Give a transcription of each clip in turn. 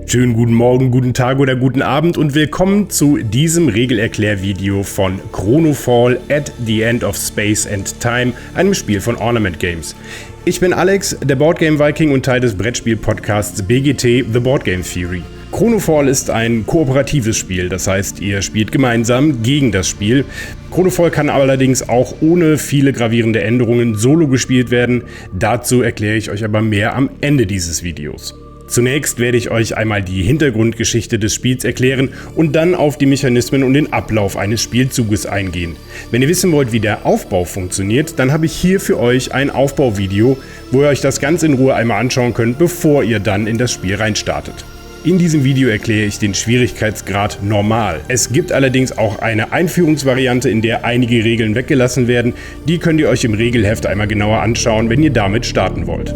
Schönen guten Morgen, guten Tag oder guten Abend und willkommen zu diesem Regelerklärvideo von Chronofall at the End of Space and Time, einem Spiel von Ornament Games. Ich bin Alex, der Boardgame Viking und Teil des Brettspiel-Podcasts BGT The Board Game Theory. Chronofall ist ein kooperatives Spiel, das heißt, ihr spielt gemeinsam gegen das Spiel. Chronofall kann allerdings auch ohne viele gravierende Änderungen solo gespielt werden. Dazu erkläre ich euch aber mehr am Ende dieses Videos. Zunächst werde ich euch einmal die Hintergrundgeschichte des Spiels erklären und dann auf die Mechanismen und den Ablauf eines Spielzuges eingehen. Wenn ihr wissen wollt, wie der Aufbau funktioniert, dann habe ich hier für euch ein Aufbauvideo, wo ihr euch das ganz in Ruhe einmal anschauen könnt, bevor ihr dann in das Spiel reinstartet. In diesem Video erkläre ich den Schwierigkeitsgrad normal. Es gibt allerdings auch eine Einführungsvariante, in der einige Regeln weggelassen werden. Die könnt ihr euch im Regelheft einmal genauer anschauen, wenn ihr damit starten wollt.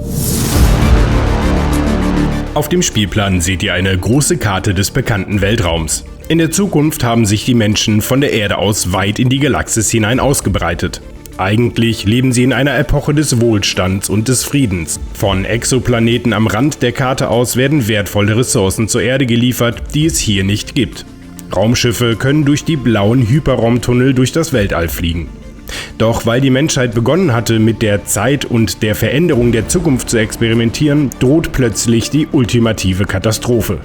Auf dem Spielplan seht ihr eine große Karte des bekannten Weltraums. In der Zukunft haben sich die Menschen von der Erde aus weit in die Galaxis hinein ausgebreitet. Eigentlich leben sie in einer Epoche des Wohlstands und des Friedens. Von Exoplaneten am Rand der Karte aus werden wertvolle Ressourcen zur Erde geliefert, die es hier nicht gibt. Raumschiffe können durch die blauen Hyperraumtunnel durch das Weltall fliegen. Doch weil die Menschheit begonnen hatte, mit der Zeit und der Veränderung der Zukunft zu experimentieren, droht plötzlich die ultimative Katastrophe.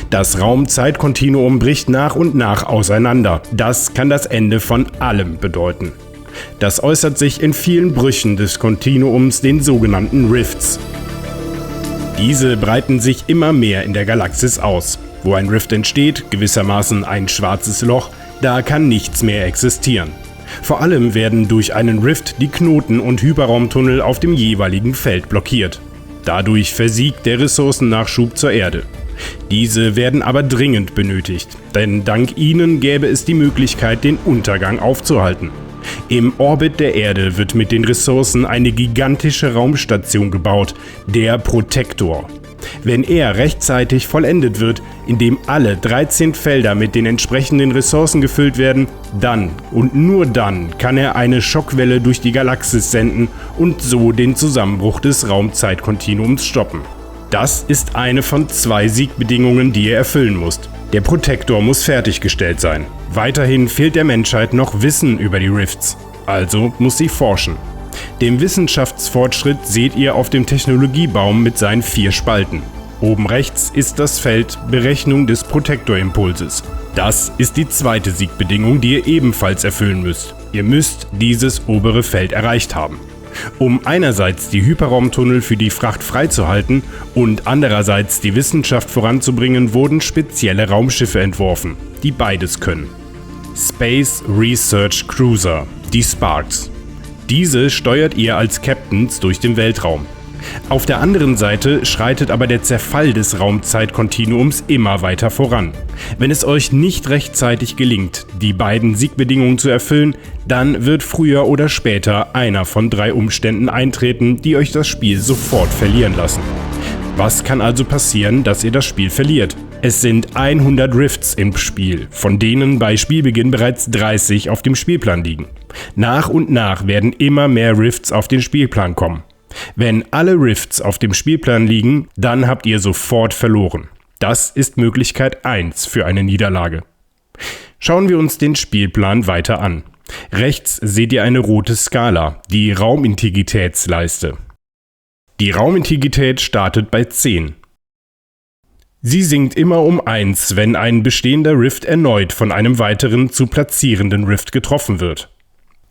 Das Raum-Zeit-Kontinuum bricht nach und nach auseinander. Das kann das Ende von allem bedeuten. Das äußert sich in vielen Brüchen des Kontinuums, den sogenannten Rifts. Diese breiten sich immer mehr in der Galaxis aus. Wo ein Rift entsteht, gewissermaßen ein schwarzes Loch, da kann nichts mehr existieren. Vor allem werden durch einen Rift die Knoten und Hyperraumtunnel auf dem jeweiligen Feld blockiert. Dadurch versiegt der Ressourcennachschub zur Erde. Diese werden aber dringend benötigt, denn dank ihnen gäbe es die Möglichkeit, den Untergang aufzuhalten. Im Orbit der Erde wird mit den Ressourcen eine gigantische Raumstation gebaut, der Protector. Wenn er rechtzeitig vollendet wird, indem alle 13 Felder mit den entsprechenden Ressourcen gefüllt werden, dann und nur dann kann er eine Schockwelle durch die Galaxis senden und so den Zusammenbruch des Raumzeitkontinuums stoppen. Das ist eine von 2 Siegbedingungen, die ihr erfüllen müsst. Der Protector muss fertiggestellt sein. Weiterhin fehlt der Menschheit noch Wissen über die Rifts, also muss sie forschen. Den Wissenschaftsfortschritt seht ihr auf dem Technologiebaum mit seinen 4 Spalten. Oben rechts ist das Feld Berechnung des Protector-Impulses. Das ist die zweite Siegbedingung, die ihr ebenfalls erfüllen müsst. Ihr müsst dieses obere Feld erreicht haben. Um einerseits die Hyperraumtunnel für die Fracht freizuhalten und andererseits die Wissenschaft voranzubringen, wurden spezielle Raumschiffe entworfen, die beides können. Space Research Cruiser, die Sparks. Diese steuert ihr als Captains durch den Weltraum. Auf der anderen Seite schreitet aber der Zerfall des Raumzeitkontinuums immer weiter voran. Wenn es euch nicht rechtzeitig gelingt, die beiden Siegbedingungen zu erfüllen, dann wird früher oder später einer von 3 Umständen eintreten, die euch das Spiel sofort verlieren lassen. Was kann also passieren, dass ihr das Spiel verliert? Es sind 100 Rifts im Spiel, von denen bei Spielbeginn bereits 30 auf dem Spielplan liegen. Nach und nach werden immer mehr Rifts auf den Spielplan kommen. Wenn alle Rifts auf dem Spielplan liegen, dann habt ihr sofort verloren. Das ist Möglichkeit 1 für eine Niederlage. Schauen wir uns den Spielplan weiter an. Rechts seht ihr eine rote Skala, die Raumintegritätsleiste. Die Raumintegrität startet bei 10. Sie sinkt immer um 1, wenn ein bestehender Rift erneut von einem weiteren zu platzierenden Rift getroffen wird.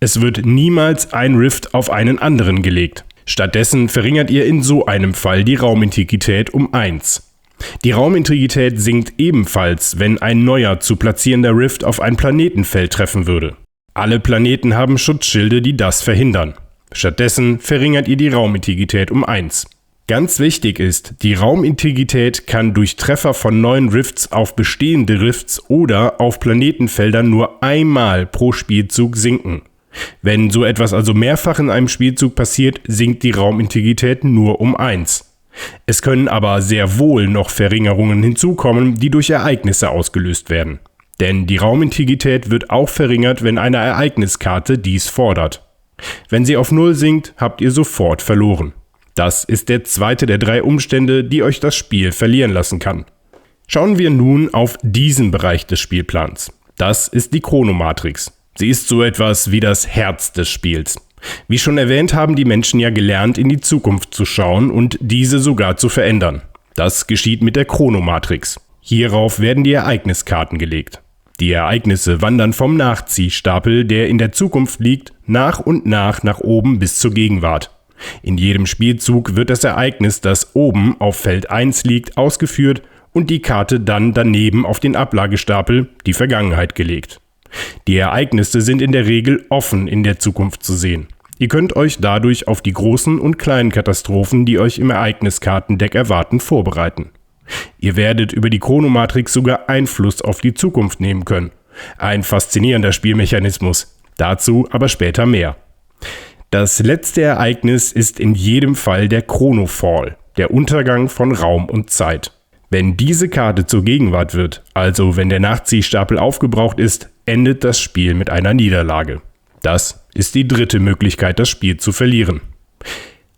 Es wird niemals ein Rift auf einen anderen gelegt. Stattdessen verringert ihr in so einem Fall die Raumintegrität um 1. Die Raumintegrität sinkt ebenfalls, wenn ein neuer zu platzierender Rift auf ein Planetenfeld treffen würde. Alle Planeten haben Schutzschilde, die das verhindern. Stattdessen verringert ihr die Raumintegrität um 1. Ganz wichtig ist, die Raumintegrität kann durch Treffer von neuen Rifts auf bestehende Rifts oder auf Planetenfeldern nur einmal pro Spielzug sinken. Wenn so etwas also mehrfach in einem Spielzug passiert, sinkt die Raumintegrität nur um 1. Es können aber sehr wohl noch Verringerungen hinzukommen, die durch Ereignisse ausgelöst werden. Denn die Raumintegrität wird auch verringert, wenn eine Ereigniskarte dies fordert. Wenn sie auf 0 sinkt, habt ihr sofort verloren. Das ist der zweite der 3 Umstände, die euch das Spiel verlieren lassen kann. Schauen wir nun auf diesen Bereich des Spielplans. Das ist die Chronomatrix. Sie ist so etwas wie das Herz des Spiels. Wie schon erwähnt, haben die Menschen ja gelernt, in die Zukunft zu schauen und diese sogar zu verändern. Das geschieht mit der Chronomatrix. Hierauf werden die Ereigniskarten gelegt. Die Ereignisse wandern vom Nachziehstapel, der in der Zukunft liegt, nach und nach oben bis zur Gegenwart. In jedem Spielzug wird das Ereignis, das oben auf Feld 1 liegt, ausgeführt und die Karte dann daneben auf den Ablagestapel, die Vergangenheit, gelegt. Die Ereignisse sind in der Regel offen in der Zukunft zu sehen. Ihr könnt euch dadurch auf die großen und kleinen Katastrophen, die euch im Ereigniskartendeck erwarten, vorbereiten. Ihr werdet über die Chronomatrix sogar Einfluss auf die Zukunft nehmen können. Ein faszinierender Spielmechanismus. Dazu aber später mehr. Das letzte Ereignis ist in jedem Fall der Chronofall, der Untergang von Raum und Zeit. Wenn diese Karte zur Gegenwart wird, also wenn der Nachziehstapel aufgebraucht ist, endet das Spiel mit einer Niederlage. Das ist die dritte Möglichkeit, das Spiel zu verlieren.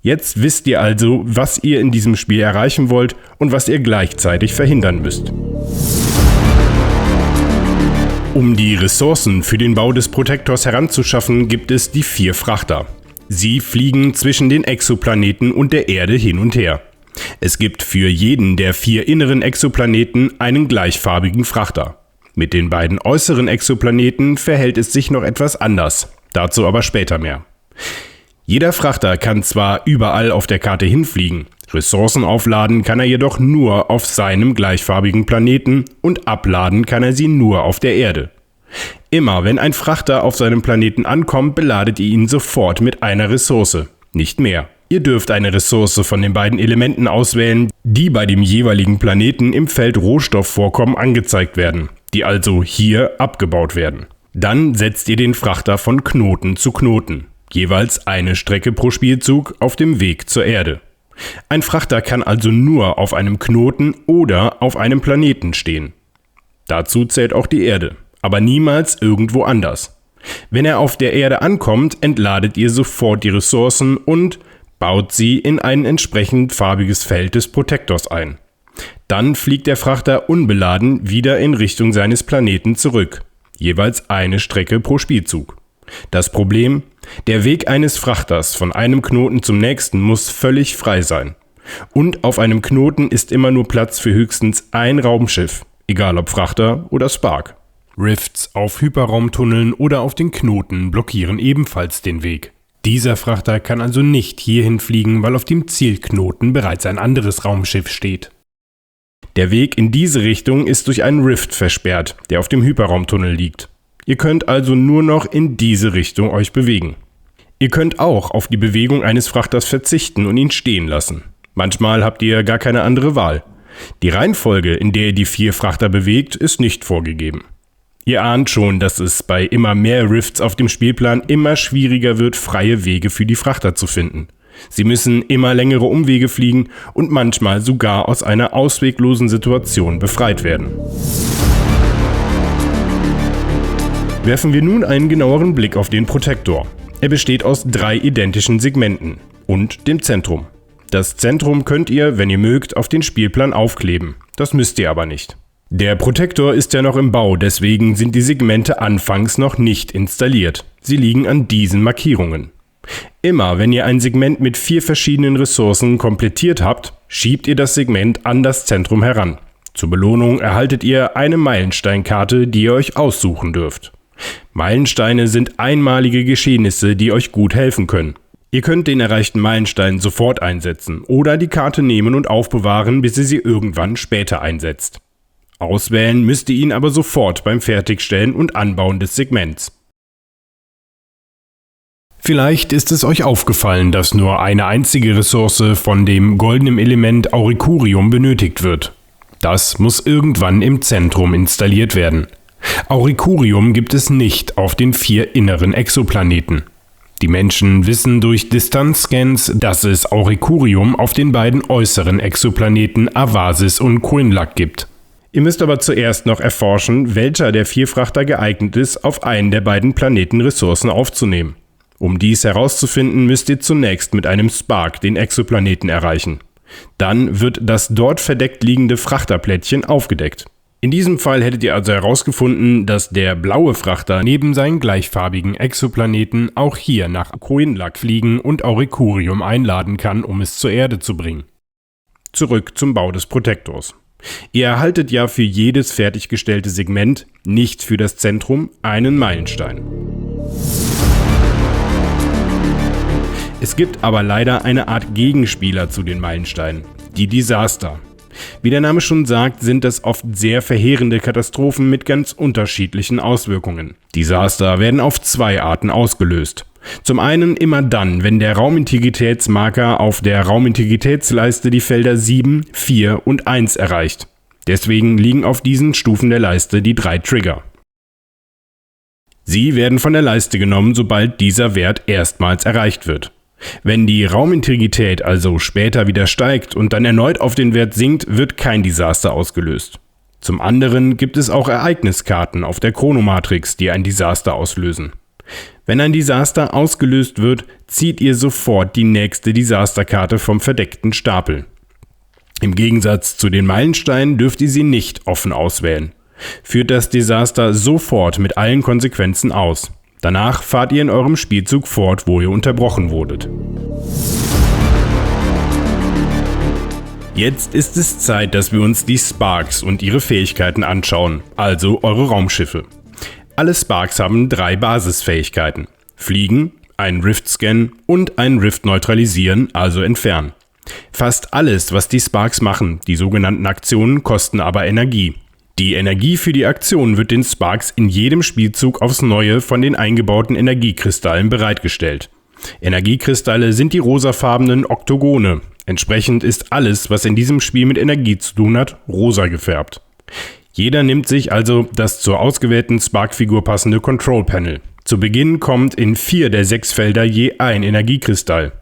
Jetzt wisst ihr also, was ihr in diesem Spiel erreichen wollt und was ihr gleichzeitig verhindern müsst. Um die Ressourcen für den Bau des Protektors heranzuschaffen, gibt es die 4 Frachter. Sie fliegen zwischen den Exoplaneten und der Erde hin und her. Es gibt für jeden der 4 inneren Exoplaneten einen gleichfarbigen Frachter. Mit den beiden äußeren Exoplaneten verhält es sich noch etwas anders. Dazu aber später mehr. Jeder Frachter kann zwar überall auf der Karte hinfliegen, Ressourcen aufladen kann er jedoch nur auf seinem gleichfarbigen Planeten und abladen kann er sie nur auf der Erde. Immer wenn ein Frachter auf seinem Planeten ankommt, beladet ihr ihn sofort mit einer Ressource, nicht mehr. Ihr dürft eine Ressource von den beiden Elementen auswählen, die bei dem jeweiligen Planeten im Feld Rohstoffvorkommen angezeigt werden, die also hier abgebaut werden. Dann setzt ihr den Frachter von Knoten zu Knoten. Jeweils eine Strecke pro Spielzug auf dem Weg zur Erde. Ein Frachter kann also nur auf einem Knoten oder auf einem Planeten stehen. Dazu zählt auch die Erde, aber niemals irgendwo anders. Wenn er auf der Erde ankommt, entladet ihr sofort die Ressourcen und baut sie in ein entsprechend farbiges Feld des Protektors ein. Dann fliegt der Frachter unbeladen wieder in Richtung seines Planeten zurück. Jeweils eine Strecke pro Spielzug. Das Problem: Der Weg eines Frachters von einem Knoten zum nächsten muss völlig frei sein. Und auf einem Knoten ist immer nur Platz für höchstens ein Raumschiff, egal ob Frachter oder Spark. Rifts auf Hyperraumtunneln oder auf den Knoten blockieren ebenfalls den Weg. Dieser Frachter kann also nicht hierhin fliegen, weil auf dem Zielknoten bereits ein anderes Raumschiff steht. Der Weg in diese Richtung ist durch einen Rift versperrt, der auf dem Hyperraumtunnel liegt. Ihr könnt also nur noch in diese Richtung euch bewegen. Ihr könnt auch auf die Bewegung eines Frachters verzichten und ihn stehen lassen. Manchmal habt ihr gar keine andere Wahl. Die Reihenfolge, in der ihr die 4 Frachter bewegt, ist nicht vorgegeben. Ihr ahnt schon, dass es bei immer mehr Rifts auf dem Spielplan immer schwieriger wird, freie Wege für die Frachter zu finden. Sie müssen immer längere Umwege fliegen und manchmal sogar aus einer ausweglosen Situation befreit werden. Werfen wir nun einen genaueren Blick auf den Protektor. Er besteht aus 3 identischen Segmenten und dem Zentrum. Das Zentrum könnt ihr, wenn ihr mögt, auf den Spielplan aufkleben. Das müsst ihr aber nicht. Der Protektor ist ja noch im Bau, deswegen sind die Segmente anfangs noch nicht installiert. Sie liegen an diesen Markierungen. Immer wenn ihr ein Segment mit 4 verschiedenen Ressourcen komplettiert habt, schiebt ihr das Segment an das Zentrum heran. Zur Belohnung erhaltet ihr eine Meilensteinkarte, die ihr euch aussuchen dürft. Meilensteine sind einmalige Geschehnisse, die euch gut helfen können. Ihr könnt den erreichten Meilenstein sofort einsetzen oder die Karte nehmen und aufbewahren, bis ihr sie irgendwann später einsetzt. Auswählen müsst ihr ihn aber sofort beim Fertigstellen und Anbauen des Segments. Vielleicht ist es euch aufgefallen, dass nur eine einzige Ressource von dem goldenen Element Auricurium benötigt wird. Das muss irgendwann im Zentrum installiert werden. Auricurium gibt es nicht auf den 4 inneren Exoplaneten. Die Menschen wissen durch Distanzscans, dass es Auricurium auf den beiden äußeren Exoplaneten Avasis und Quinlac gibt. Ihr müsst aber zuerst noch erforschen, welcher der 4 Frachter geeignet ist, auf einen der beiden Planeten Ressourcen aufzunehmen. Um dies herauszufinden, müsst ihr zunächst mit einem Spark den Exoplaneten erreichen. Dann wird das dort verdeckt liegende Frachterplättchen aufgedeckt. In diesem Fall hättet ihr also herausgefunden, dass der blaue Frachter neben seinen gleichfarbigen Exoplaneten auch hier nach Coinlac fliegen und Auricurium einladen kann, um es zur Erde zu bringen. Zurück zum Bau des Protektors. Ihr erhaltet ja für jedes fertiggestellte Segment, nicht für das Zentrum, einen Meilenstein. Es gibt aber leider eine Art Gegenspieler zu den Meilensteinen, die Disaster. Wie der Name schon sagt, sind das oft sehr verheerende Katastrophen mit ganz unterschiedlichen Auswirkungen. Disaster werden auf zwei Arten ausgelöst. Zum einen immer dann, wenn der Raumintegritätsmarker auf der Raumintegritätsleiste die Felder 7, 4 und 1 erreicht. Deswegen liegen auf diesen Stufen der Leiste die 3 Trigger. Sie werden von der Leiste genommen, sobald dieser Wert erstmals erreicht wird. Wenn die Raumintegrität also später wieder steigt und dann erneut auf den Wert sinkt, wird kein Desaster ausgelöst. Zum anderen gibt es auch Ereigniskarten auf der Chronomatrix, die ein Desaster auslösen. Wenn ein Desaster ausgelöst wird, zieht ihr sofort die nächste Desasterkarte vom verdeckten Stapel. Im Gegensatz zu den Meilensteinen dürft ihr sie nicht offen auswählen. Führt das Desaster sofort mit allen Konsequenzen aus. Danach fahrt ihr in eurem Spielzug fort, wo ihr unterbrochen wurdet. Jetzt ist es Zeit, dass wir uns die Sparks und ihre Fähigkeiten anschauen, also eure Raumschiffe. Alle Sparks haben 3 Basisfähigkeiten: Fliegen, einen Rift-Scan und einen Rift neutralisieren, also entfernen. Fast alles, was die Sparks machen, die sogenannten Aktionen, kosten aber Energie. Die Energie für die Aktion wird den Sparks in jedem Spielzug aufs Neue von den eingebauten Energiekristallen bereitgestellt. Energiekristalle sind die rosafarbenen Oktogone. Entsprechend ist alles, was in diesem Spiel mit Energie zu tun hat, rosa gefärbt. Jeder nimmt sich also das zur ausgewählten Spark-Figur passende Control-Panel. Zu Beginn kommt in 4 der 6 Felder je ein Energiekristall.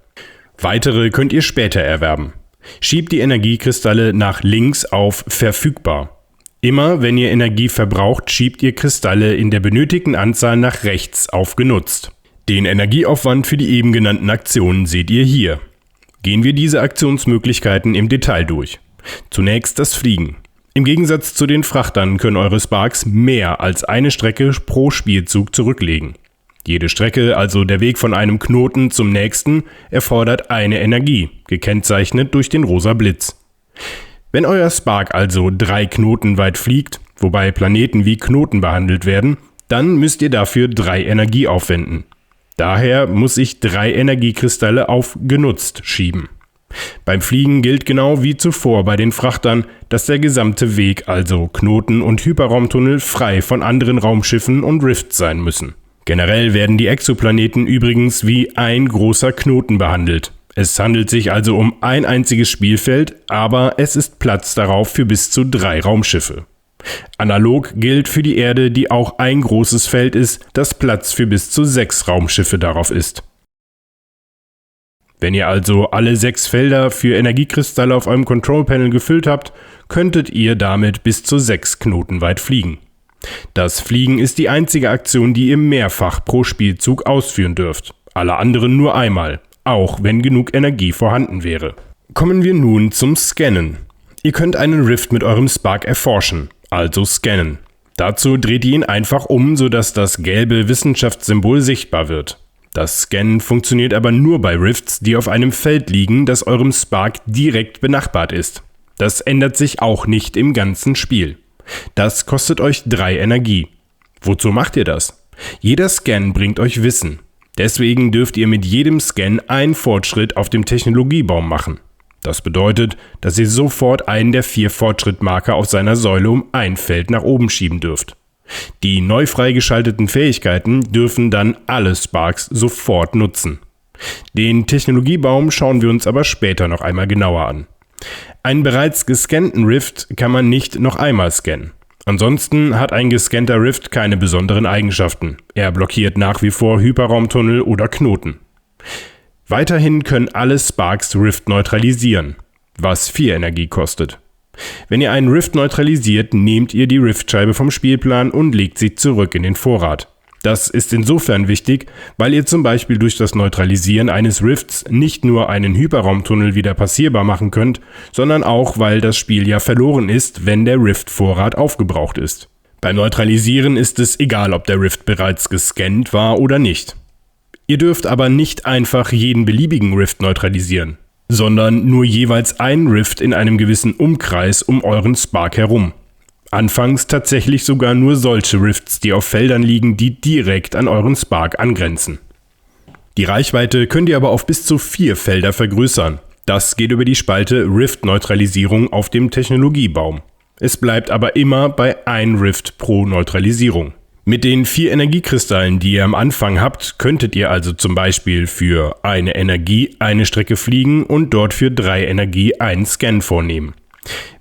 Weitere könnt ihr später erwerben. Schiebt die Energiekristalle nach links auf Verfügbar. Immer wenn ihr Energie verbraucht, schiebt ihr Kristalle in der benötigten Anzahl nach rechts auf Genutzt. Den Energieaufwand für die eben genannten Aktionen seht ihr hier. Gehen wir diese Aktionsmöglichkeiten im Detail durch. Zunächst das Fliegen. Im Gegensatz zu den Frachtern können eure Sparks mehr als eine Strecke pro Spielzug zurücklegen. Jede Strecke, also der Weg von einem Knoten zum nächsten, erfordert eine Energie, gekennzeichnet durch den rosa Blitz. Wenn euer Spark also 3 Knoten weit fliegt, wobei Planeten wie Knoten behandelt werden, dann müsst ihr dafür 3 Energie aufwenden. Daher muss ich 3 Energiekristalle auf Genutzt schieben. Beim Fliegen gilt genau wie zuvor bei den Frachtern, dass der gesamte Weg, also Knoten und Hyperraumtunnel, frei von anderen Raumschiffen und Rifts sein müssen. Generell werden die Exoplaneten übrigens wie ein großer Knoten behandelt. Es handelt sich also um ein einziges Spielfeld, aber es ist Platz darauf für bis zu 3 Raumschiffe. Analog gilt für die Erde, die auch ein großes Feld ist, das Platz für bis zu 6 Raumschiffe darauf ist. Wenn ihr also alle 6 Felder für Energiekristalle auf eurem Control-Panel gefüllt habt, könntet ihr damit bis zu 6 Knoten weit fliegen. Das Fliegen ist die einzige Aktion, die ihr mehrfach pro Spielzug ausführen dürft. Alle anderen nur einmal, auch wenn genug Energie vorhanden wäre. Kommen wir nun zum Scannen. Ihr könnt einen Rift mit eurem Spark erforschen, also scannen. Dazu dreht ihr ihn einfach um, sodass das gelbe Wissenschaftssymbol sichtbar wird. Das Scannen funktioniert aber nur bei Rifts, die auf einem Feld liegen, das eurem Spark direkt benachbart ist. Das ändert sich auch nicht im ganzen Spiel. Das kostet euch 3 Energie. Wozu macht ihr das? Jeder Scan bringt euch Wissen. Deswegen dürft ihr mit jedem Scan einen Fortschritt auf dem Technologiebaum machen. Das bedeutet, dass ihr sofort einen der 4 Fortschrittmarker auf seiner Säule um ein Feld nach oben schieben dürft. Die neu freigeschalteten Fähigkeiten dürfen dann alle Sparks sofort nutzen. Den Technologiebaum schauen wir uns aber später noch einmal genauer an. Einen bereits gescannten Rift kann man nicht noch einmal scannen. Ansonsten hat ein gescannter Rift keine besonderen Eigenschaften. Er blockiert nach wie vor Hyperraumtunnel oder Knoten. Weiterhin können alle Sparks Rift neutralisieren, was 4 Energie kostet. Wenn ihr einen Rift neutralisiert, nehmt ihr die Riftscheibe vom Spielplan und legt sie zurück in den Vorrat. Das ist insofern wichtig, weil ihr zum Beispiel durch das Neutralisieren eines Rifts nicht nur einen Hyperraumtunnel wieder passierbar machen könnt, sondern auch, weil das Spiel ja verloren ist, wenn der Rift-Vorrat aufgebraucht ist. Beim Neutralisieren ist es egal, ob der Rift bereits gescannt war oder nicht. Ihr dürft aber nicht einfach jeden beliebigen Rift neutralisieren, sondern nur jeweils einen Rift in einem gewissen Umkreis um euren Spark herum. Anfangs tatsächlich sogar nur solche Rifts, die auf Feldern liegen, die direkt an euren Spark angrenzen. Die Reichweite könnt ihr aber auf bis zu 4 Felder vergrößern. Das geht über die Spalte Rift-Neutralisierung auf dem Technologiebaum. Es bleibt aber immer bei 1 Rift pro Neutralisierung. Mit den 4 Energiekristallen, die ihr am Anfang habt, könntet ihr also zum Beispiel für eine Energie eine Strecke fliegen und dort für 3 Energie einen Scan vornehmen.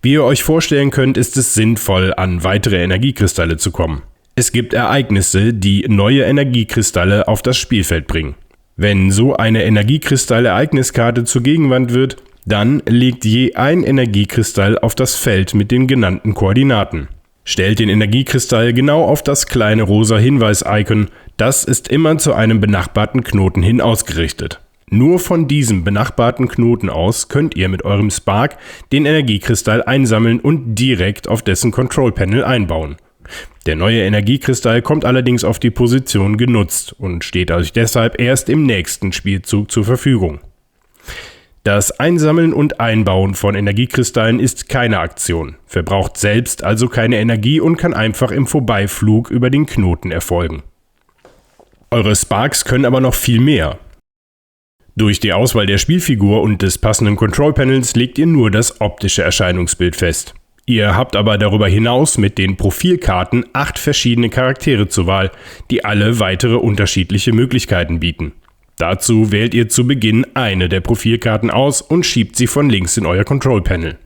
Wie ihr euch vorstellen könnt, ist es sinnvoll, an weitere Energiekristalle zu kommen. Es gibt Ereignisse, die neue Energiekristalle auf das Spielfeld bringen. Wenn so eine Energiekristall-Ereigniskarte zur Gegenwand wird, dann legt je ein Energiekristall auf das Feld mit den genannten Koordinaten. Stellt den Energiekristall genau auf das kleine rosa Hinweis-Icon, das ist immer zu einem benachbarten Knoten hin ausgerichtet. Nur von diesem benachbarten Knoten aus könnt ihr mit eurem Spark den Energiekristall einsammeln und direkt auf dessen Control Panel einbauen. Der neue Energiekristall kommt allerdings auf die Position genutzt und steht euch deshalb erst im nächsten Spielzug zur Verfügung. Das Einsammeln und Einbauen von Energiekristallen ist keine Aktion, verbraucht selbst also keine Energie und kann einfach im Vorbeiflug über den Knoten erfolgen. Eure Sparks können aber noch viel mehr. Durch die Auswahl der Spielfigur und des passenden Control Panels legt ihr nur das optische Erscheinungsbild fest. Ihr habt aber darüber hinaus mit den Profilkarten 8 verschiedene Charaktere zur Wahl, die alle weitere unterschiedliche Möglichkeiten bieten. Dazu wählt ihr zu Beginn eine der Profilkarten aus und schiebt sie von links in euer Control Panel.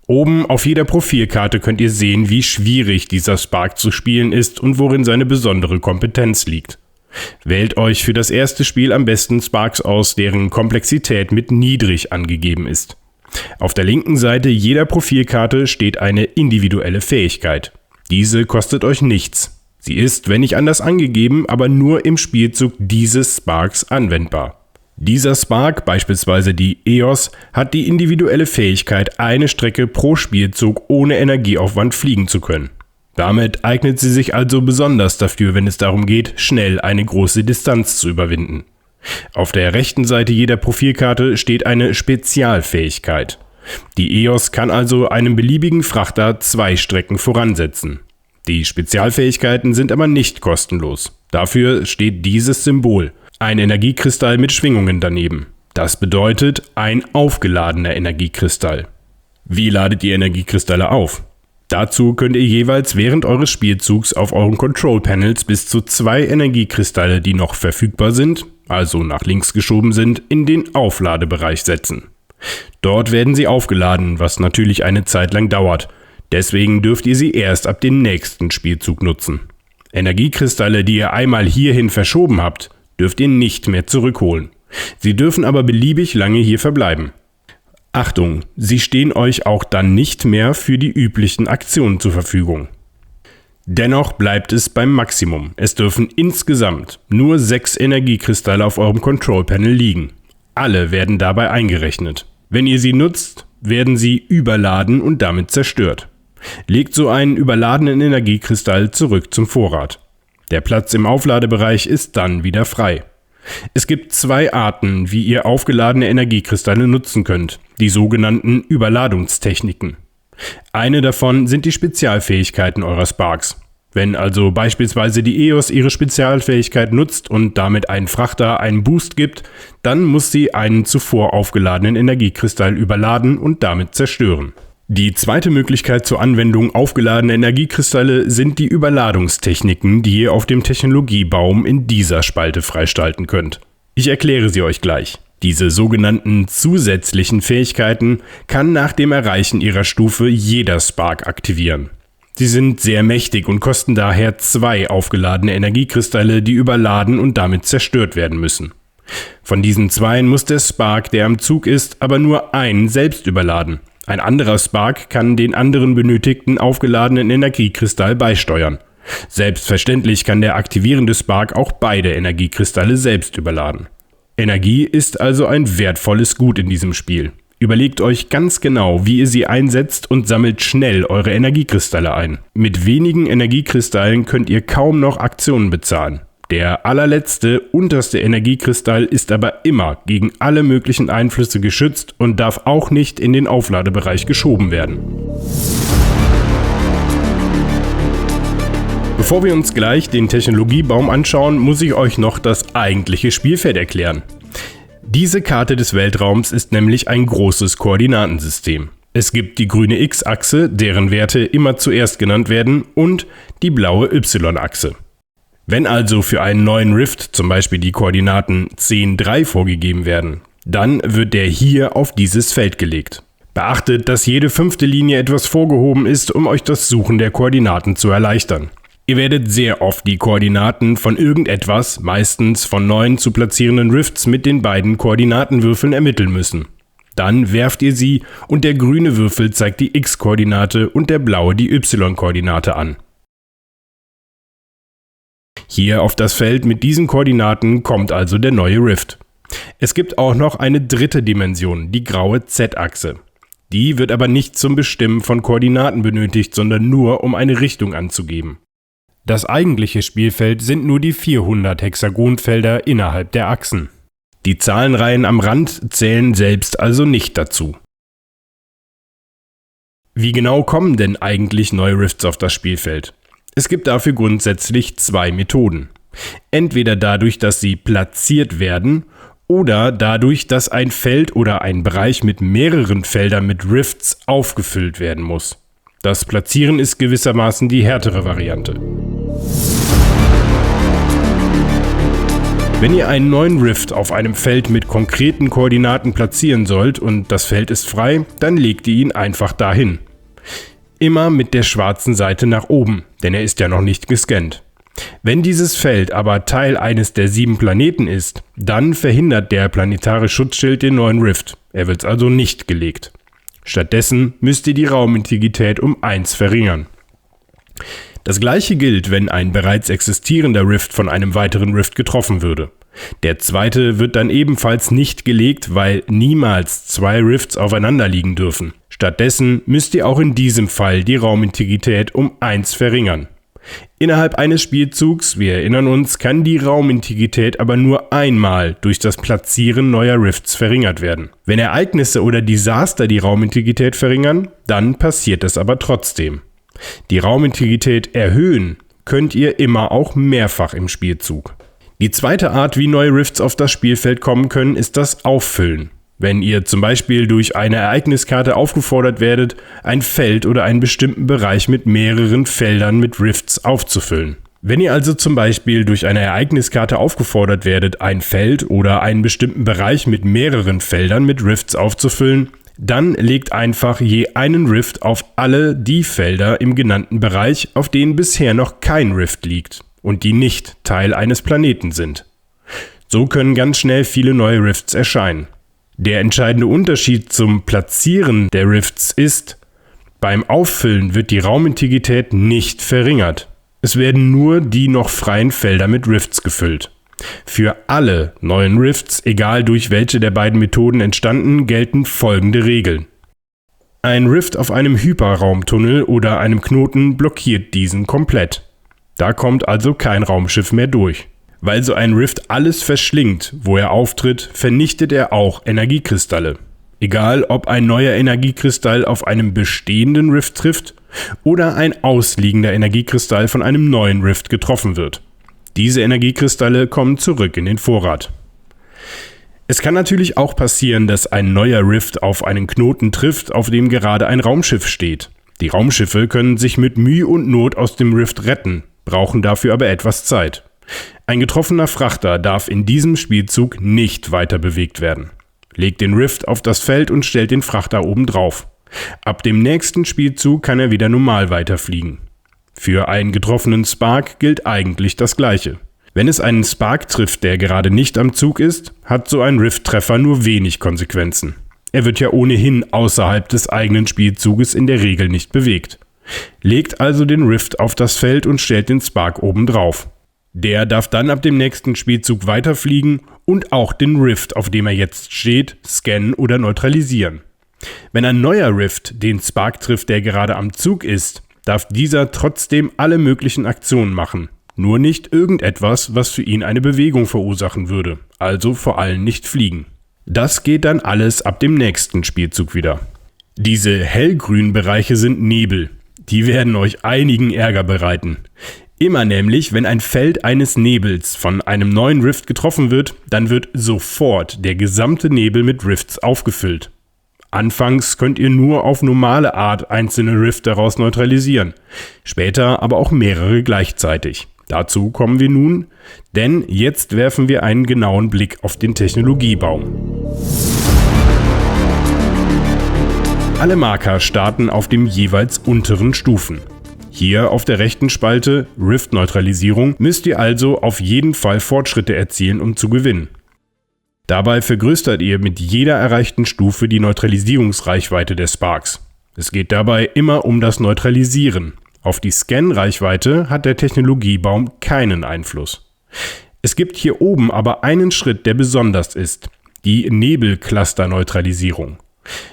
Oben auf jeder Profilkarte könnt ihr sehen, wie schwierig dieser Spark zu spielen ist und worin seine besondere Kompetenz liegt. Wählt euch für das erste Spiel am besten Sparks aus, deren Komplexität mit niedrig angegeben ist. Auf der linken Seite jeder Profilkarte steht eine individuelle Fähigkeit. Diese kostet euch nichts. Sie ist, wenn nicht anders angegeben, aber nur im Spielzug dieses Sparks anwendbar. Dieser Spark, beispielsweise die EOS, hat die individuelle Fähigkeit, eine Strecke pro Spielzug ohne Energieaufwand fliegen zu können. Damit eignet sie sich also besonders dafür, wenn es darum geht, schnell eine große Distanz zu überwinden. Auf der rechten Seite jeder Profilkarte steht eine Spezialfähigkeit. Die EOS kann also einem beliebigen Frachter 2 Strecken voransetzen. Die Spezialfähigkeiten sind aber nicht kostenlos. Dafür steht dieses Symbol, ein Energiekristall mit Schwingungen daneben. Das bedeutet ein aufgeladener Energiekristall. Wie ladet ihr Energiekristalle auf? Dazu könnt ihr jeweils während eures Spielzugs auf euren Control Panels bis zu 2 Energiekristalle, die noch verfügbar sind, also nach links geschoben sind, in den Aufladebereich setzen. Dort werden sie aufgeladen, was natürlich eine Zeit lang dauert. Deswegen dürft ihr sie erst ab dem nächsten Spielzug nutzen. Energiekristalle, die ihr einmal hierhin verschoben habt, dürft ihr nicht mehr zurückholen. Sie dürfen aber beliebig lange hier verbleiben. Achtung, sie stehen euch auch dann nicht mehr für die üblichen Aktionen zur Verfügung. Dennoch bleibt es beim Maximum. Es dürfen insgesamt nur 6 Energiekristalle auf eurem Control Panel liegen. Alle werden dabei eingerechnet. Wenn ihr sie nutzt, werden sie überladen und damit zerstört. Legt so einen überladenen Energiekristall zurück zum Vorrat. Der Platz im Aufladebereich ist dann wieder frei. Es gibt 2 Arten, wie ihr aufgeladene Energiekristalle nutzen könnt, die sogenannten Überladungstechniken. Eine davon sind die Spezialfähigkeiten eurer Sparks. Wenn also beispielsweise die EOS ihre Spezialfähigkeit nutzt und damit einen Frachter einen Boost gibt, dann muss sie einen zuvor aufgeladenen Energiekristall überladen und damit zerstören. Die zweite Möglichkeit zur Anwendung aufgeladener Energiekristalle sind die Überladungstechniken, die ihr auf dem Technologiebaum in dieser Spalte freischalten könnt. Ich erkläre sie euch gleich. Diese sogenannten zusätzlichen Fähigkeiten kann nach dem Erreichen ihrer Stufe jeder Spark aktivieren. Sie sind sehr mächtig und kosten daher 2 aufgeladene Energiekristalle, die überladen und damit zerstört werden müssen. Von diesen 2 muss der Spark, der am Zug ist, aber nur einen selbst überladen. Ein anderer Spark kann den anderen benötigten aufgeladenen Energiekristall beisteuern. Selbstverständlich kann der aktivierende Spark auch beide Energiekristalle selbst überladen. Energie ist also ein wertvolles Gut in diesem Spiel. Überlegt euch ganz genau, wie ihr sie einsetzt und sammelt schnell eure Energiekristalle ein. Mit wenigen Energiekristallen könnt ihr kaum noch Aktionen bezahlen. Der allerletzte, unterste Energiekristall ist aber immer gegen alle möglichen Einflüsse geschützt und darf auch nicht in den Aufladebereich geschoben werden. Bevor wir uns gleich den Technologiebaum anschauen, muss ich euch noch das eigentliche Spielfeld erklären. Diese Karte des Weltraums ist nämlich ein großes Koordinatensystem. Es gibt die grüne X-Achse, deren Werte immer zuerst genannt werden, und die blaue Y-Achse. Wenn also für einen neuen Rift zum Beispiel die Koordinaten 10, 3 vorgegeben werden, dann wird der hier auf dieses Feld gelegt. Beachtet, dass jede 5. Linie etwas vorgehoben ist, um euch das Suchen der Koordinaten zu erleichtern. Ihr werdet sehr oft die Koordinaten von irgendetwas, meistens von 9 zu platzierenden Rifts mit den beiden Koordinatenwürfeln ermitteln müssen. Dann werft ihr sie und der grüne Würfel zeigt die X-Koordinate und der blaue die Y-Koordinate an. Hier auf das Feld mit diesen Koordinaten kommt also der neue Rift. Es gibt auch noch eine dritte Dimension, die graue Z-Achse. Die wird aber nicht zum Bestimmen von Koordinaten benötigt, sondern nur um eine Richtung anzugeben. Das eigentliche Spielfeld sind nur die 400 Hexagonfelder innerhalb der Achsen. Die Zahlenreihen am Rand zählen selbst also nicht dazu. Wie genau kommen denn eigentlich neue Rifts auf das Spielfeld? Es gibt dafür grundsätzlich 2 Methoden. Entweder dadurch, dass sie platziert werden, oder dadurch, dass ein Feld oder ein Bereich mit mehreren Feldern mit Rifts aufgefüllt werden muss. Das Platzieren ist gewissermaßen die härtere Variante. Wenn ihr einen neuen Rift auf einem Feld mit konkreten Koordinaten platzieren sollt und das Feld ist frei, dann legt ihr ihn einfach dahin. Immer mit der schwarzen Seite nach oben, denn er ist ja noch nicht gescannt. Wenn dieses Feld aber Teil eines der 7 Planeten ist, dann verhindert der planetare Schutzschild den neuen Rift. Er wird also nicht gelegt. Stattdessen müsst ihr die Raumintegrität um 1 verringern. Das gleiche gilt, wenn ein bereits existierender Rift von einem weiteren Rift getroffen würde. Der zweite wird dann ebenfalls nicht gelegt, weil niemals 2 Rifts aufeinander liegen dürfen. Stattdessen müsst ihr auch in diesem Fall die Raumintegrität um 1 verringern. Innerhalb eines Spielzugs, wir erinnern uns, kann die Raumintegrität aber nur einmal durch das Platzieren neuer Rifts verringert werden. Wenn Ereignisse oder Desaster die Raumintegrität verringern, dann passiert es aber trotzdem. Die Raumintegrität erhöhen könnt ihr immer auch mehrfach im Spielzug. Die zweite Art, wie neue Rifts auf das Spielfeld kommen können, ist das Auffüllen. Wenn ihr zum Beispiel durch eine Ereigniskarte aufgefordert werdet, ein Feld oder einen bestimmten Bereich mit mehreren Feldern mit Rifts aufzufüllen. Wenn ihr also zum Beispiel durch eine Ereigniskarte aufgefordert werdet, ein Feld oder einen bestimmten Bereich mit mehreren Feldern mit Rifts aufzufüllen, dann legt einfach je einen Rift auf alle die Felder im genannten Bereich, auf denen bisher noch kein Rift liegt und die nicht Teil eines Planeten sind. So können ganz schnell viele neue Rifts erscheinen. Der entscheidende Unterschied zum Platzieren der Rifts ist, beim Auffüllen wird die Raumintegrität nicht verringert. Es werden nur die noch freien Felder mit Rifts gefüllt. Für alle neuen Rifts, egal durch welche der beiden Methoden entstanden, gelten folgende Regeln. Ein Rift auf einem Hyperraumtunnel oder einem Knoten blockiert diesen komplett. Da kommt also kein Raumschiff mehr durch. Weil so ein Rift alles verschlingt, wo er auftritt, vernichtet er auch Energiekristalle. Egal, ob ein neuer Energiekristall auf einem bestehenden Rift trifft oder ein ausliegender Energiekristall von einem neuen Rift getroffen wird. Diese Energiekristalle kommen zurück in den Vorrat. Es kann natürlich auch passieren, dass ein neuer Rift auf einen Knoten trifft, auf dem gerade ein Raumschiff steht. Die Raumschiffe können sich mit Mühe und Not aus dem Rift retten, brauchen dafür aber etwas Zeit. Ein getroffener Frachter darf in diesem Spielzug nicht weiter bewegt werden. Legt den Rift auf das Feld und stellt den Frachter oben drauf. Ab dem nächsten Spielzug kann er wieder normal weiterfliegen. Für einen getroffenen Spark gilt eigentlich das Gleiche. Wenn es einen Spark trifft, der gerade nicht am Zug ist, hat so ein Rift-Treffer nur wenig Konsequenzen. Er wird ja ohnehin außerhalb des eigenen Spielzuges in der Regel nicht bewegt. Legt also den Rift auf das Feld und stellt den Spark oben drauf. Der darf dann ab dem nächsten Spielzug weiterfliegen und auch den Rift, auf dem er jetzt steht, scannen oder neutralisieren. Wenn ein neuer Rift den Spark trifft, der gerade am Zug ist, darf dieser trotzdem alle möglichen Aktionen machen. Nur nicht irgendetwas, was für ihn eine Bewegung verursachen würde, also vor allem nicht fliegen. Das geht dann alles ab dem nächsten Spielzug wieder. Diese hellgrünen Bereiche sind Nebel. Die werden euch einigen Ärger bereiten. Immer nämlich, wenn ein Feld eines Nebels von einem neuen Rift getroffen wird, dann wird sofort der gesamte Nebel mit Rifts aufgefüllt. Anfangs könnt ihr nur auf normale Art einzelne Rift daraus neutralisieren, später aber auch mehrere gleichzeitig. Dazu kommen wir nun, denn jetzt werfen wir einen genauen Blick auf den Technologiebaum. Alle Marker starten auf den jeweils unteren Stufen. Hier auf der rechten Spalte Rift-Neutralisierung müsst ihr also auf jeden Fall Fortschritte erzielen, um zu gewinnen. Dabei vergrößert ihr mit jeder erreichten Stufe die Neutralisierungsreichweite der Sparks. Es geht dabei immer um das Neutralisieren. Auf die Scan-Reichweite hat der Technologiebaum keinen Einfluss. Es gibt hier oben aber einen Schritt, der besonders ist: die Nebelcluster-Neutralisierung.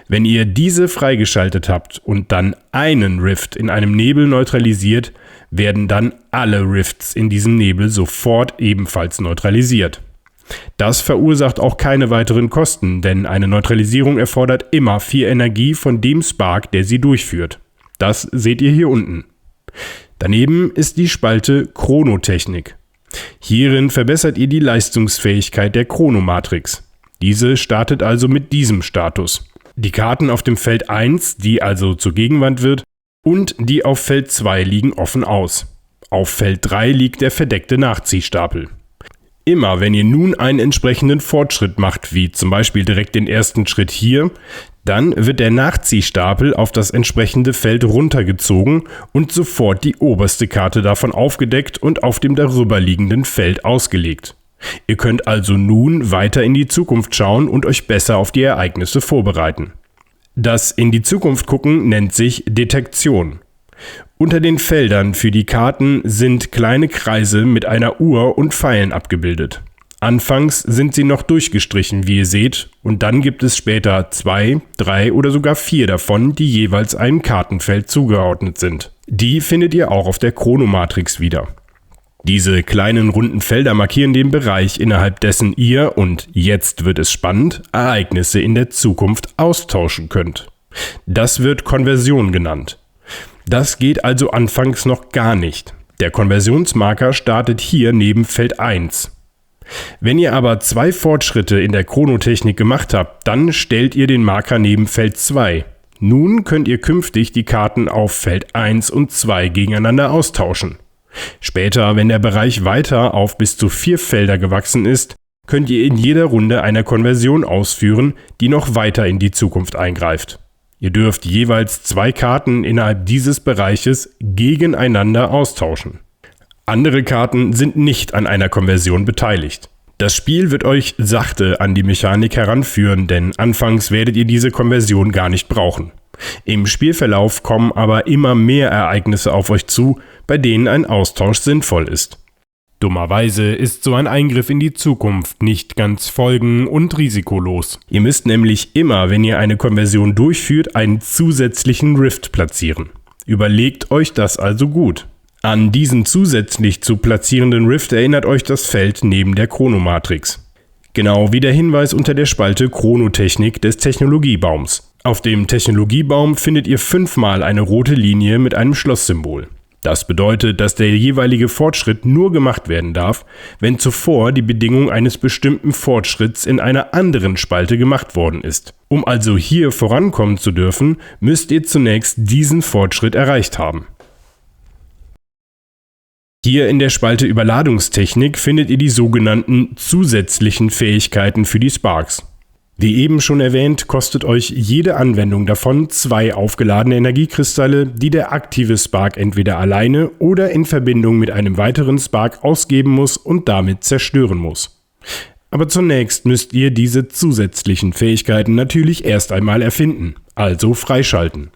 Wenn ihr diese freigeschaltet habt und dann einen Rift in einem Nebel neutralisiert, werden dann alle Rifts in diesem Nebel sofort ebenfalls neutralisiert. Das verursacht auch keine weiteren Kosten, denn eine Neutralisierung erfordert immer 4 Energie von dem Spark, der sie durchführt. Das seht ihr hier unten. Daneben ist die Spalte Chronotechnik. Hierin verbessert ihr die Leistungsfähigkeit der Chronomatrix. Diese startet also mit diesem Status. Die Karten auf dem Feld 1, die also zur Gegenwand wird, und die auf Feld 2 liegen offen aus. Auf Feld 3 liegt der verdeckte Nachziehstapel. Immer wenn ihr nun einen entsprechenden Fortschritt macht, wie zum Beispiel direkt den ersten Schritt hier, dann wird der Nachziehstapel auf das entsprechende Feld runtergezogen und sofort die oberste Karte davon aufgedeckt und auf dem darüberliegenden Feld ausgelegt. Ihr könnt also nun weiter in die Zukunft schauen und euch besser auf die Ereignisse vorbereiten. Das in die Zukunft gucken nennt sich Detektion. Unter den Feldern für die Karten sind kleine Kreise mit einer Uhr und Pfeilen abgebildet. Anfangs sind sie noch durchgestrichen, wie ihr seht, und dann gibt es später 2, 3 oder sogar 4 davon, die jeweils einem Kartenfeld zugeordnet sind. Die findet ihr auch auf der Chronomatrix wieder. Diese kleinen runden Felder markieren den Bereich, innerhalb dessen ihr, und jetzt wird es spannend, Ereignisse in der Zukunft austauschen könnt. Das wird Konversion genannt. Das geht also anfangs noch gar nicht. Der Konversionsmarker startet hier neben Feld 1. Wenn ihr aber 2 Fortschritte in der Chronotechnik gemacht habt, dann stellt ihr den Marker neben Feld 2. Nun könnt ihr künftig die Karten auf Feld 1 und 2 gegeneinander austauschen. Später, wenn der Bereich weiter auf bis zu 4 Felder gewachsen ist, könnt ihr in jeder Runde eine Konversion ausführen, die noch weiter in die Zukunft eingreift. Ihr dürft jeweils 2 Karten innerhalb dieses Bereiches gegeneinander austauschen. Andere Karten sind nicht an einer Konversion beteiligt. Das Spiel wird euch sachte an die Mechanik heranführen, denn anfangs werdet ihr diese Konversion gar nicht brauchen. Im Spielverlauf kommen aber immer mehr Ereignisse auf euch zu, bei denen ein Austausch sinnvoll ist. Dummerweise ist so ein Eingriff in die Zukunft nicht ganz folgen- und risikolos. Ihr müsst nämlich immer, wenn ihr eine Konversion durchführt, einen zusätzlichen Rift platzieren. Überlegt euch das also gut. An diesen zusätzlich zu platzierenden Rift erinnert euch das Feld neben der Chronomatrix. Genau wie der Hinweis unter der Spalte Chronotechnik des Technologiebaums. Auf dem Technologiebaum findet ihr 5-mal eine rote Linie mit einem Schlosssymbol. Das bedeutet, dass der jeweilige Fortschritt nur gemacht werden darf, wenn zuvor die Bedingung eines bestimmten Fortschritts in einer anderen Spalte gemacht worden ist. Um also hier vorankommen zu dürfen, müsst ihr zunächst diesen Fortschritt erreicht haben. Hier in der Spalte Überladungstechnik findet ihr die sogenannten zusätzlichen Fähigkeiten für die Sparks. Wie eben schon erwähnt, kostet euch jede Anwendung davon 2 aufgeladene Energiekristalle, die der aktive Spark entweder alleine oder in Verbindung mit einem weiteren Spark ausgeben muss und damit zerstören muss. Aber zunächst müsst ihr diese zusätzlichen Fähigkeiten natürlich erst einmal erfinden, also freischalten.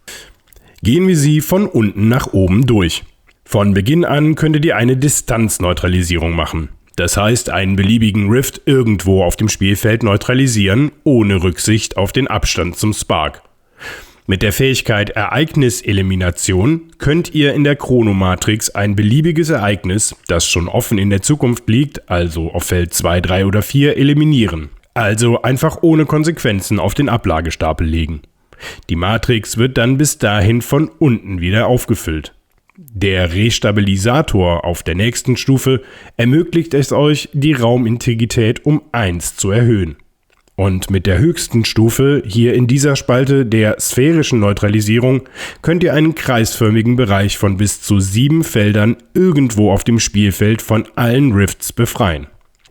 Gehen wir sie von unten nach oben durch. Von Beginn an könntet ihr eine Distanzneutralisierung machen. Das heißt, einen beliebigen Rift irgendwo auf dem Spielfeld neutralisieren, ohne Rücksicht auf den Abstand zum Spark. Mit der Fähigkeit Ereigniselimination könnt ihr in der Chronomatrix ein beliebiges Ereignis, das schon offen in der Zukunft liegt, also auf Feld 2, 3 oder 4, eliminieren. Also einfach ohne Konsequenzen auf den Ablagestapel legen. Die Matrix wird dann bis dahin von unten wieder aufgefüllt. Der Restabilisator auf der nächsten Stufe ermöglicht es euch, die Raumintegrität um 1 zu erhöhen. Und mit der höchsten Stufe, hier in dieser Spalte der sphärischen Neutralisierung, könnt ihr einen kreisförmigen Bereich von bis zu 7 Feldern irgendwo auf dem Spielfeld von allen Rifts befreien.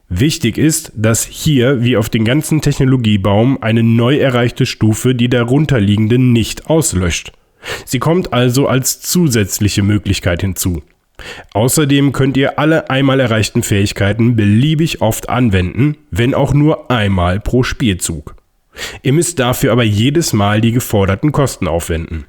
Wichtig ist, dass hier, wie auf den ganzen Technologiebaum, eine neu erreichte Stufe die darunterliegende nicht auslöscht. Sie kommt also als zusätzliche Möglichkeit hinzu. Außerdem könnt ihr alle einmal erreichten Fähigkeiten beliebig oft anwenden, wenn auch nur einmal pro Spielzug. Ihr müsst dafür aber jedes Mal die geforderten Kosten aufwenden.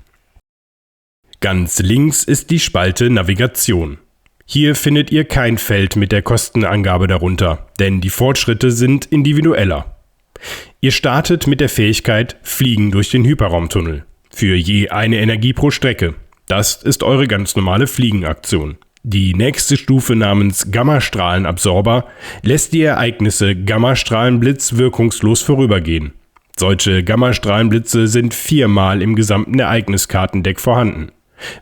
Ganz links ist die Spalte Navigation. Hier findet ihr kein Feld mit der Kostenangabe darunter, denn die Fortschritte sind individueller. Ihr startet mit der Fähigkeit Fliegen durch den Hyperraumtunnel. Für je eine Energie pro Strecke. Das ist eure ganz normale Fliegenaktion. Die nächste Stufe namens Gammastrahlenabsorber lässt die Ereignisse Gammastrahlenblitz wirkungslos vorübergehen. Solche Gammastrahlenblitze sind 4-mal im gesamten Ereigniskartendeck vorhanden.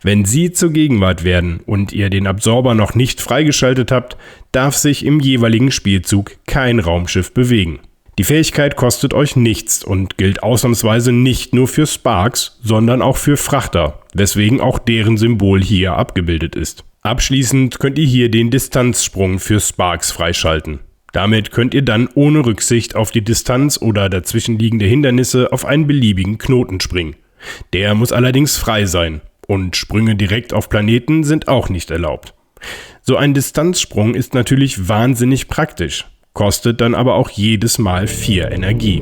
Wenn sie zur Gegenwart werden und ihr den Absorber noch nicht freigeschaltet habt, darf sich im jeweiligen Spielzug kein Raumschiff bewegen. Die Fähigkeit kostet euch nichts und gilt ausnahmsweise nicht nur für Sparks, sondern auch für Frachter, weswegen auch deren Symbol hier abgebildet ist. Abschließend könnt ihr hier den Distanzsprung für Sparks freischalten. Damit könnt ihr dann ohne Rücksicht auf die Distanz oder dazwischenliegende Hindernisse auf einen beliebigen Knoten springen. Der muss allerdings frei sein und Sprünge direkt auf Planeten sind auch nicht erlaubt. So ein Distanzsprung ist natürlich wahnsinnig praktisch. Kostet dann aber auch jedes Mal 4 Energie.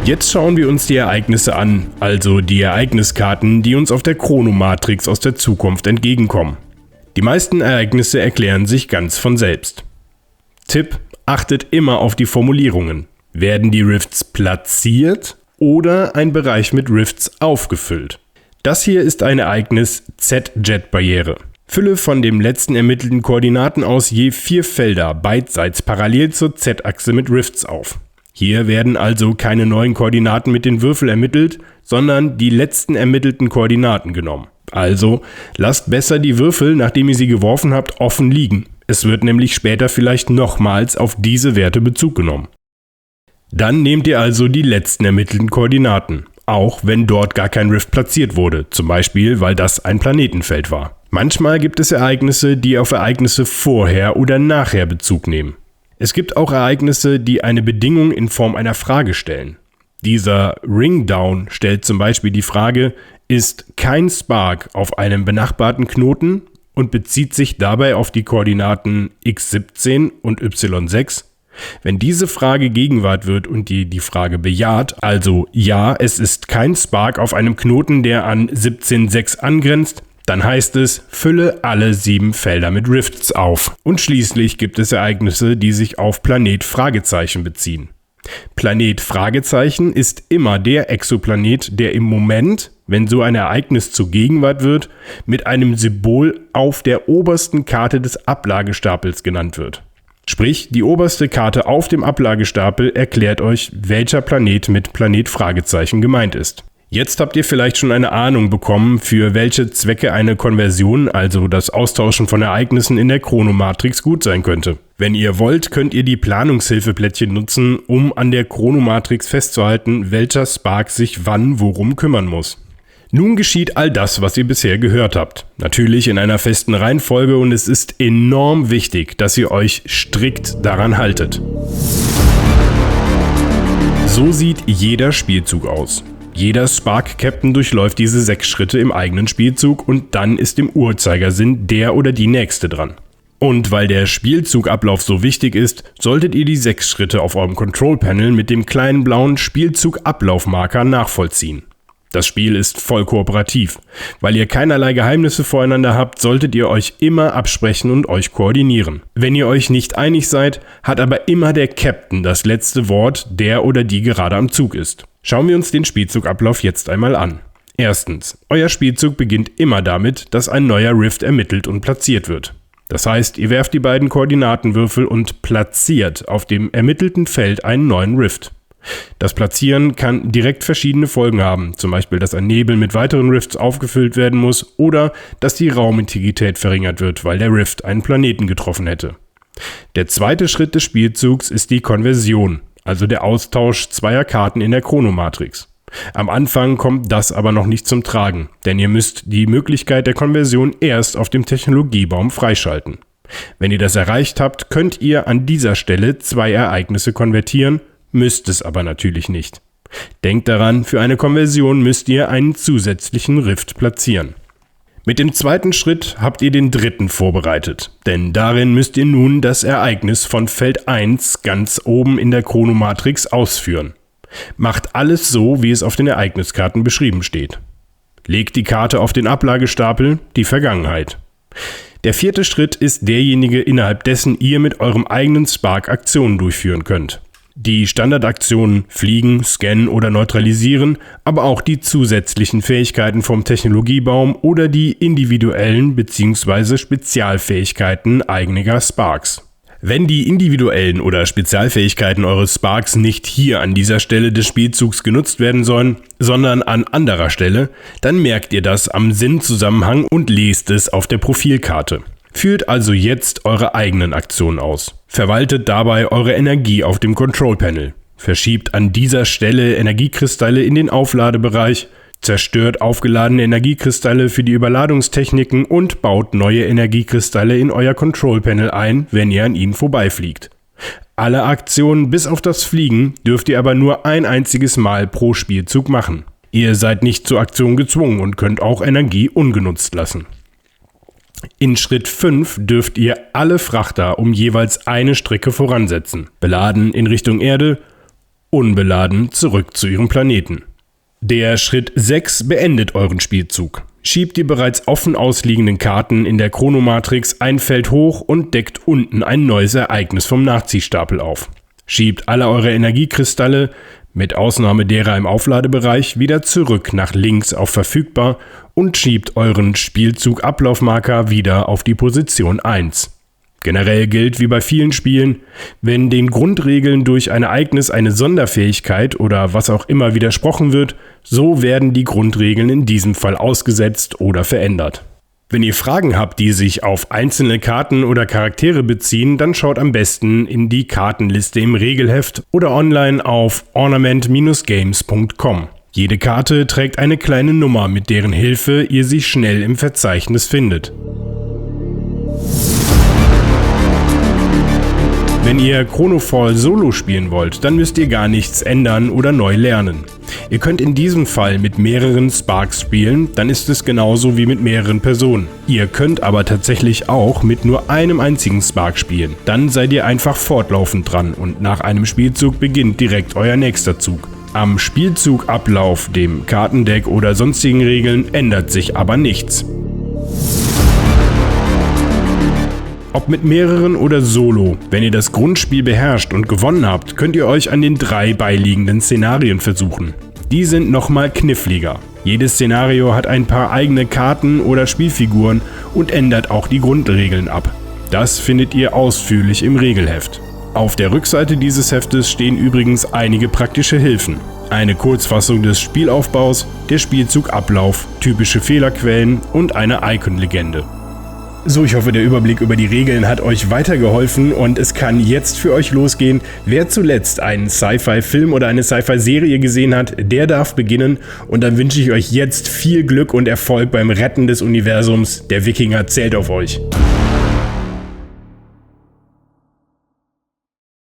Jetzt schauen wir uns die Ereignisse an, also die Ereigniskarten, die uns auf der Chronomatrix aus der Zukunft entgegenkommen. Die meisten Ereignisse erklären sich ganz von selbst. Tipp: Achtet immer auf die Formulierungen. Werden die Rifts platziert oder ein Bereich mit Rifts aufgefüllt? Das hier ist ein Ereignis Z-Jet-Barriere. Fülle von dem letzten ermittelten Koordinaten aus je 4 Felder beidseits parallel zur Z-Achse mit Rifts auf. Hier werden also keine neuen Koordinaten mit den Würfeln ermittelt, sondern die letzten ermittelten Koordinaten genommen. Also lasst besser die Würfel, nachdem ihr sie geworfen habt, offen liegen. Es wird nämlich später vielleicht nochmals auf diese Werte Bezug genommen. Dann nehmt ihr also die letzten ermittelten Koordinaten, auch wenn dort gar kein Rift platziert wurde, zum Beispiel weil das ein Planetenfeld war. Manchmal gibt es Ereignisse, die auf Ereignisse vorher oder nachher Bezug nehmen. Es gibt auch Ereignisse, die eine Bedingung in Form einer Frage stellen. Dieser Ringdown stellt zum Beispiel die Frage, ist kein Spark auf einem benachbarten Knoten und bezieht sich dabei auf die Koordinaten x17 und y6. Wenn diese Frage Gegenwart wird und ihr die Frage bejaht, also ja, es ist kein Spark auf einem Knoten, der an 17,6 angrenzt, dann heißt es, fülle alle 7 Felder mit Rifts auf. Und schließlich gibt es Ereignisse, die sich auf Planet Fragezeichen beziehen. Planet Fragezeichen ist immer der Exoplanet, der im Moment, wenn so ein Ereignis zur Gegenwart wird, mit einem Symbol auf der obersten Karte des Ablagestapels genannt wird. Sprich, die oberste Karte auf dem Ablagestapel erklärt euch, welcher Planet mit Planet Fragezeichen gemeint ist. Jetzt habt ihr vielleicht schon eine Ahnung bekommen, für welche Zwecke eine Konversion, also das Austauschen von Ereignissen in der Chronomatrix, gut sein könnte. Wenn ihr wollt, könnt ihr die Planungshilfeplättchen nutzen, um an der Chronomatrix festzuhalten, welcher Spark sich wann worum kümmern muss. Nun geschieht all das, was ihr bisher gehört habt. Natürlich in einer festen Reihenfolge und es ist enorm wichtig, dass ihr euch strikt daran haltet. So sieht jeder Spielzug aus. Jeder Spark-Captain durchläuft diese 6 Schritte im eigenen Spielzug und dann ist im Uhrzeigersinn der oder die nächste dran. Und weil der Spielzugablauf so wichtig ist, solltet ihr die 6 Schritte auf eurem Control-Panel mit dem kleinen blauen Spielzugablaufmarker nachvollziehen. Das Spiel ist voll kooperativ. Weil ihr keinerlei Geheimnisse voreinander habt, solltet ihr euch immer absprechen und euch koordinieren. Wenn ihr euch nicht einig seid, hat aber immer der Captain das letzte Wort, der oder die gerade am Zug ist. Schauen wir uns den Spielzugablauf jetzt einmal an. Erstens, euer Spielzug beginnt immer damit, dass ein neuer Rift ermittelt und platziert wird. Das heißt, ihr werft die beiden Koordinatenwürfel und platziert auf dem ermittelten Feld einen neuen Rift. Das Platzieren kann direkt verschiedene Folgen haben, zum Beispiel, dass ein Nebel mit weiteren Rifts aufgefüllt werden muss oder dass die Raumintegrität verringert wird, weil der Rift einen Planeten getroffen hätte. Der zweite Schritt des Spielzugs ist die Konversion, also der Austausch zweier Karten in der Chronomatrix. Am Anfang kommt das aber noch nicht zum Tragen, denn ihr müsst die Möglichkeit der Konversion erst auf dem Technologiebaum freischalten. Wenn ihr das erreicht habt, könnt ihr an dieser Stelle zwei Ereignisse konvertieren, müsst es aber natürlich nicht. Denkt daran, für eine Konversion müsst ihr einen zusätzlichen Rift platzieren. Mit dem zweiten Schritt habt ihr den dritten vorbereitet, denn darin müsst ihr nun das Ereignis von Feld 1 ganz oben in der Chronomatrix ausführen. Macht alles so, wie es auf den Ereigniskarten beschrieben steht. Legt die Karte auf den Ablagestapel, die Vergangenheit. Der vierte Schritt ist derjenige, innerhalb dessen ihr mit eurem eigenen Spark Aktionen durchführen könnt. Die Standardaktionen Fliegen, Scannen oder Neutralisieren, aber auch die zusätzlichen Fähigkeiten vom Technologiebaum oder die individuellen bzw. Spezialfähigkeiten einiger Sparks. Wenn die individuellen oder Spezialfähigkeiten eures Sparks nicht hier an dieser Stelle des Spielzugs genutzt werden sollen, sondern an anderer Stelle, dann merkt ihr das am Sinnzusammenhang und lest es auf der Profilkarte. Führt also jetzt eure eigenen Aktionen aus. Verwaltet dabei eure Energie auf dem Control Panel. Verschiebt an dieser Stelle Energiekristalle in den Aufladebereich, zerstört aufgeladene Energiekristalle für die Überladungstechniken und baut neue Energiekristalle in euer Control Panel ein, wenn ihr an ihnen vorbeifliegt. Alle Aktionen bis auf das Fliegen dürft ihr aber nur ein einziges Mal pro Spielzug machen. Ihr seid nicht zur Aktion gezwungen und könnt auch Energie ungenutzt lassen. In Schritt 5 dürft ihr alle Frachter um jeweils eine Strecke voransetzen. Beladen in Richtung Erde, unbeladen zurück zu ihrem Planeten. Der Schritt 6 beendet euren Spielzug. Schiebt die bereits offen ausliegenden Karten in der Chronomatrix ein Feld hoch und deckt unten ein neues Ereignis vom Nachziehstapel auf. Schiebt alle eure Energiekristalle, mit Ausnahme derer im Aufladebereich, wieder zurück nach links auf Verfügbar und schiebt euren Spielzug-Ablaufmarker wieder auf die Position 1. Generell gilt wie bei vielen Spielen, wenn den Grundregeln durch ein Ereignis eine Sonderfähigkeit oder was auch immer widersprochen wird, so werden die Grundregeln in diesem Fall ausgesetzt oder verändert. Wenn ihr Fragen habt, die sich auf einzelne Karten oder Charaktere beziehen, dann schaut am besten in die Kartenliste im Regelheft oder online auf ornament-games.com. Jede Karte trägt eine kleine Nummer, mit deren Hilfe ihr sie schnell im Verzeichnis findet. Wenn ihr Chronofall Solo spielen wollt, dann müsst ihr gar nichts ändern oder neu lernen. Ihr könnt in diesem Fall mit mehreren Sparks spielen, dann ist es genauso wie mit mehreren Personen. Ihr könnt aber tatsächlich auch mit nur einem einzigen Spark spielen. Dann seid ihr einfach fortlaufend dran und nach einem Spielzug beginnt direkt euer nächster Zug. Am Spielzugablauf, dem Kartendeck oder sonstigen Regeln ändert sich aber nichts. Ob mit mehreren oder solo, wenn ihr das Grundspiel beherrscht und gewonnen habt, könnt ihr euch an den 3 beiliegenden Szenarien versuchen. Die sind nochmal kniffliger. Jedes Szenario hat ein paar eigene Karten oder Spielfiguren und ändert auch die Grundregeln ab. Das findet ihr ausführlich im Regelheft. Auf der Rückseite dieses Heftes stehen übrigens einige praktische Hilfen. Eine Kurzfassung des Spielaufbaus, der Spielzugablauf, typische Fehlerquellen und eine Icon-Legende. So, ich hoffe, der Überblick über die Regeln hat euch weitergeholfen und es kann jetzt für euch losgehen. Wer zuletzt einen Sci-Fi-Film oder eine Sci-Fi-Serie gesehen hat, der darf beginnen. Und dann wünsche ich euch jetzt viel Glück und Erfolg beim Retten des Universums. Der Wikinger zählt auf euch.